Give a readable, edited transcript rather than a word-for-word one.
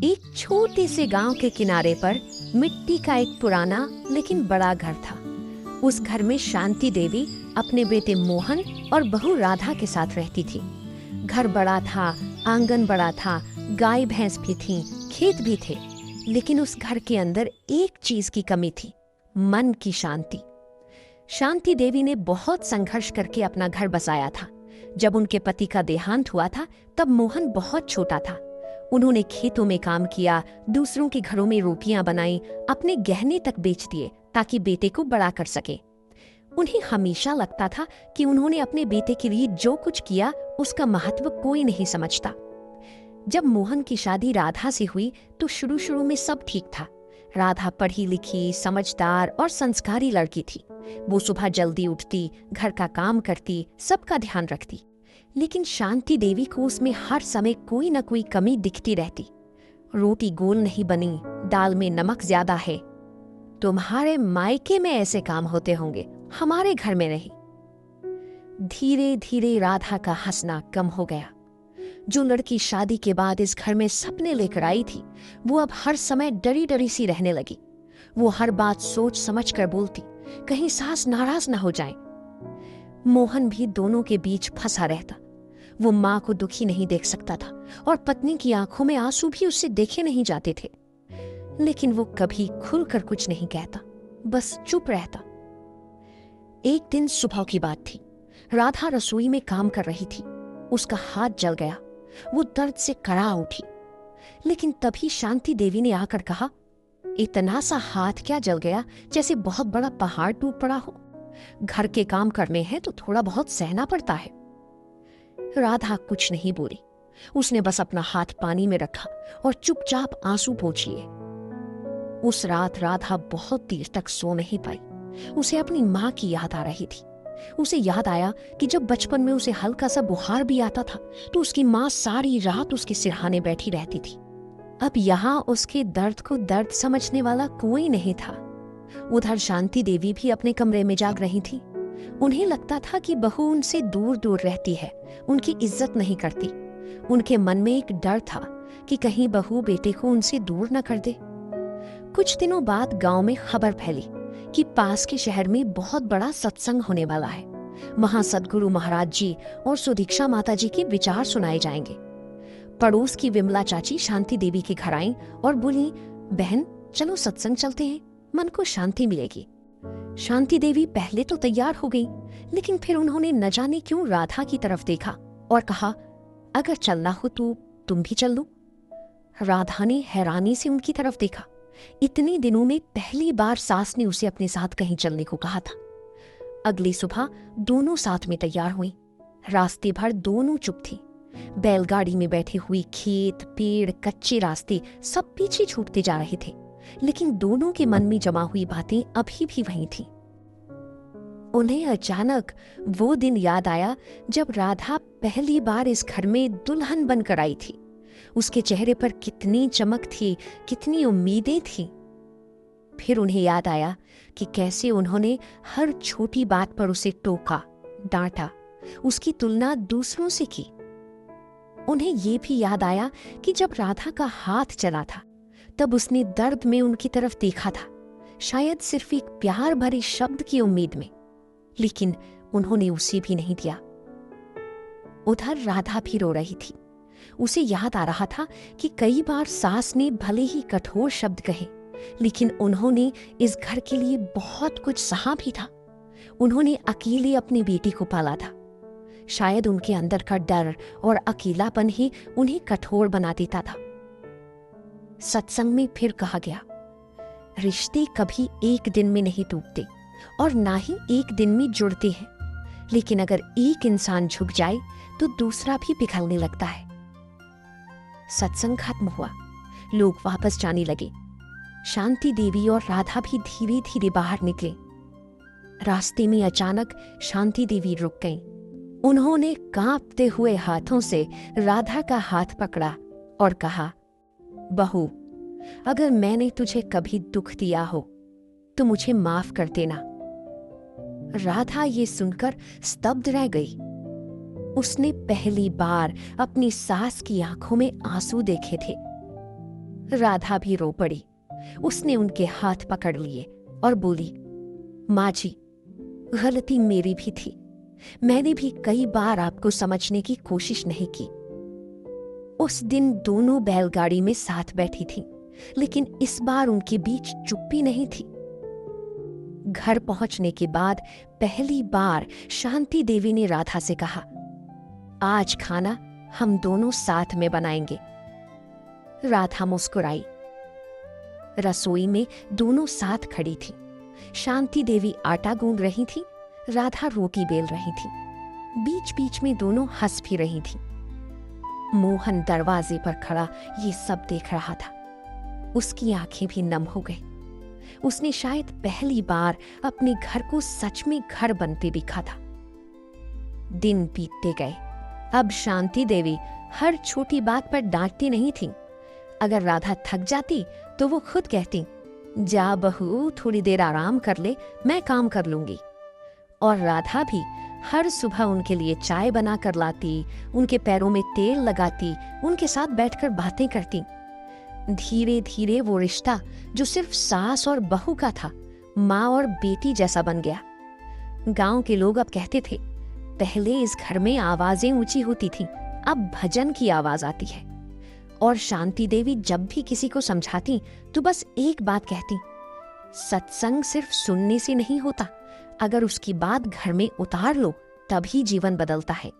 एक छोटे से गांव के किनारे पर मिट्टी का एक पुराना लेकिन बड़ा घर था। उस घर में शांति देवी अपने बेटे मोहन और बहू राधा के साथ रहती थी। घर बड़ा था, आंगन बड़ा था, गाय भैंस भी थीं, खेत भी थे। लेकिन उस घर के अंदर एक चीज की कमी थी, मन की शांति। शांति देवी ने बहुत संघर्ष करके अपना घर बसाया था। जब उनके पति का देहांत हुआ था तब मोहन बहुत छोटा था। उन्होंने खेतों में काम किया, दूसरों के घरों में रोटियां बनाई, अपने गहने तक बेच दिए ताकि बेटे को बड़ा कर सके। उन्हें हमेशा लगता था कि उन्होंने अपने बेटे के लिए जो कुछ किया उसका महत्व कोई नहीं समझता। जब मोहन की शादी राधा से हुई तो शुरू शुरू में सब ठीक था। राधा पढ़ी लिखी, समझदार और संस्कारी लड़की थी। वो सुबह जल्दी उठती, घर का काम करती, सबका ध्यान रखती। लेकिन शांति देवी को उसमें हर समय कोई न कोई कमी दिखती रहती। रोटी गोल नहीं बनी, दाल में नमक ज्यादा है, तुम्हारे मायके में ऐसे काम होते होंगे, हमारे घर में नहीं। धीरे धीरे राधा का हंसना कम हो गया। जो लड़की शादी के बाद इस घर में सपने लेकर आई थी, वो अब हर समय डरी डरी सी रहने लगी। वो हर बात सोच समझ कर बोलती, कहीं सास नाराज न हो जाए। मोहन भी दोनों के बीच फंसा रहता। वो माँ को दुखी नहीं देख सकता था और पत्नी की आंखों में आंसू भी उससे देखे नहीं जाते थे। लेकिन वो कभी खुलकर कुछ नहीं कहता, बस चुप रहता। एक दिन सुबह की बात थी। राधा रसोई में काम कर रही थी। उसका हाथ जल गया। वो दर्द से करा उठी। लेकिन तभी शांति देवी ने आकर कहा, इतना सा हाथ क्या जल गया, जैसे बहुत बड़ा पहाड़ टूट पड़ा हो। घर के काम करने हैं तो थोड़ा बहुत सहना पड़ता है। राधा कुछ नहीं बोली। उसने बस अपना हाथ पानी में रखा और चुपचाप आंसू पोंछ लिए। उस रात राधा बहुत देर तक सो नहीं पाई। उसे अपनी माँ की याद आ रही थी। उसे याद आया कि जब बचपन में उसे हल्का सा बुखार भी आता था तो उसकी माँ सारी रात उसके सिरहाने बैठी रहती थी। अब यहाँ उसके दर्द को दर्द समझने वाला कोई नहीं था। उधर शांति देवी भी अपने कमरे में जाग रही थी। उन्हें लगता था कि बहू उनसे दूर दूर रहती है, उनकी इज्जत नहीं करती। उनके मन में एक डर था कि कहीं बहू बेटे को उनसे दूर न कर दे। कुछ दिनों बाद गांव में खबर फैली कि पास के शहर में बहुत बड़ा सत्संग होने वाला है। वहां सदगुरु महाराज जी और सुदीक्षा माता जी के विचार सुनाए जाएंगे। पड़ोस की विमला चाची शांति देवी के घर आईं और बोली, बहन चलो सत्संग चलते हैं, मन को शांति मिलेगी। शांति देवी पहले तो तैयार हो गई, लेकिन फिर उन्होंने न जाने क्यों राधा की तरफ देखा और कहा, अगर चलना हो तो तुम भी चल लो। राधा ने हैरानी से उनकी तरफ देखा। इतने दिनों में पहली बार सास ने उसे अपने साथ कहीं चलने को कहा था। अगली सुबह दोनों साथ में तैयार हुई। रास्ते भर दोनों चुप थी। बैलगाड़ी में बैठे हुए खेत, पेड़, कच्चे रास्ते सब पीछे छूटते जा रहे थे। लेकिन दोनों के मन में जमा हुई बातें अभी भी वहीं थीं। उन्हें अचानक वो दिन याद आया जब राधा पहली बार इस घर में दुल्हन बनकर आई थी। उसके चेहरे पर कितनी चमक थी, कितनी उम्मीदें थीं। फिर उन्हें याद आया कि कैसे उन्होंने हर छोटी बात पर उसे टोका, डांटा, उसकी तुलना दूसरों से की। उन्हें ये भी याद आया कि जब राधा का हाथ चला था तब उसने दर्द में उनकी तरफ देखा था, शायद सिर्फ एक प्यार भरे शब्द की उम्मीद में। लेकिन उन्होंने उसे भी नहीं दिया। उधर राधा भी रो रही थी। उसे याद आ रहा था कि कई बार सास ने भले ही कठोर शब्द कहे, लेकिन उन्होंने इस घर के लिए बहुत कुछ सहा भी था। उन्होंने अकेले अपनी बेटी को पाला था। शायद उनके अंदर का डर और अकेलापन ही उन्हें कठोर बना देता था। सत्संग में फिर कहा गया, रिश्ते कभी एक दिन में नहीं टूटते और ना ही एक दिन में जुड़ते हैं, लेकिन अगर एक इंसान झुक जाए तो दूसरा भी पिघलने लगता है। सत्संग खत्म हुआ। लोग वापस जाने लगे। शांति देवी और राधा भी धीरे धीरे बाहर निकले। रास्ते में अचानक शांति देवी रुक गईं। उन्होंने कांपते हुए हाथों से राधा का हाथ पकड़ा और कहा, बहू, अगर मैंने तुझे कभी दुख दिया हो तो मुझे माफ कर देना। राधा ये सुनकर स्तब्ध रह गई। उसने पहली बार अपनी सास की आंखों में आंसू देखे थे। राधा भी रो पड़ी। उसने उनके हाथ पकड़ लिए और बोली, माँ जी, गलती मेरी भी थी। मैंने भी कई बार आपको समझने की कोशिश नहीं की। उस दिन दोनों बैलगाड़ी में साथ बैठी थीं, लेकिन इस बार उनके बीच चुप्पी नहीं थी। घर पहुंचने के बाद पहली बार शांति देवी ने राधा से कहा, आज खाना हम दोनों साथ में बनाएंगे। राधा मुस्कुराई। रसोई में दोनों साथ खड़ी थी। शांति देवी आटा गूंद रही थी, राधा रोटी बेल रही थी। बीच बीच में दोनों हंस भी रही थी। मोहन दरवाजे पर खड़ा ये सब देख रहा था। उसकी आंखें भी नम हो गई। उसने शायद पहली बार अपने घर को सच में घर बनते देखा था। दिन बीतते गए। अब शांति देवी हर छोटी बात पर डांटती नहीं थी। अगर राधा थक जाती तो वो खुद कहती, जा बहू, थोड़ी देर आराम कर ले, मैं काम कर लूंगी। और राधा भी हर सुबह उनके लिए चाय बना कर लाती, उनके पैरों में तेल लगाती, उनके साथ बैठकर बातें करती। धीरे धीरे वो रिश्ता जो सिर्फ सास और बहू का था, माँ और बेटी जैसा बन गया। गांव के लोग अब कहते थे, पहले इस घर में आवाजें ऊंची होती थीं, अब भजन की आवाज आती है। और शांति देवी जब भी किसी को समझाती तो बस एक बात कहती, सत्संग सिर्फ सुनने से नहीं होता, अगर उसकी बात घर में उतार लो तभी जीवन बदलता है।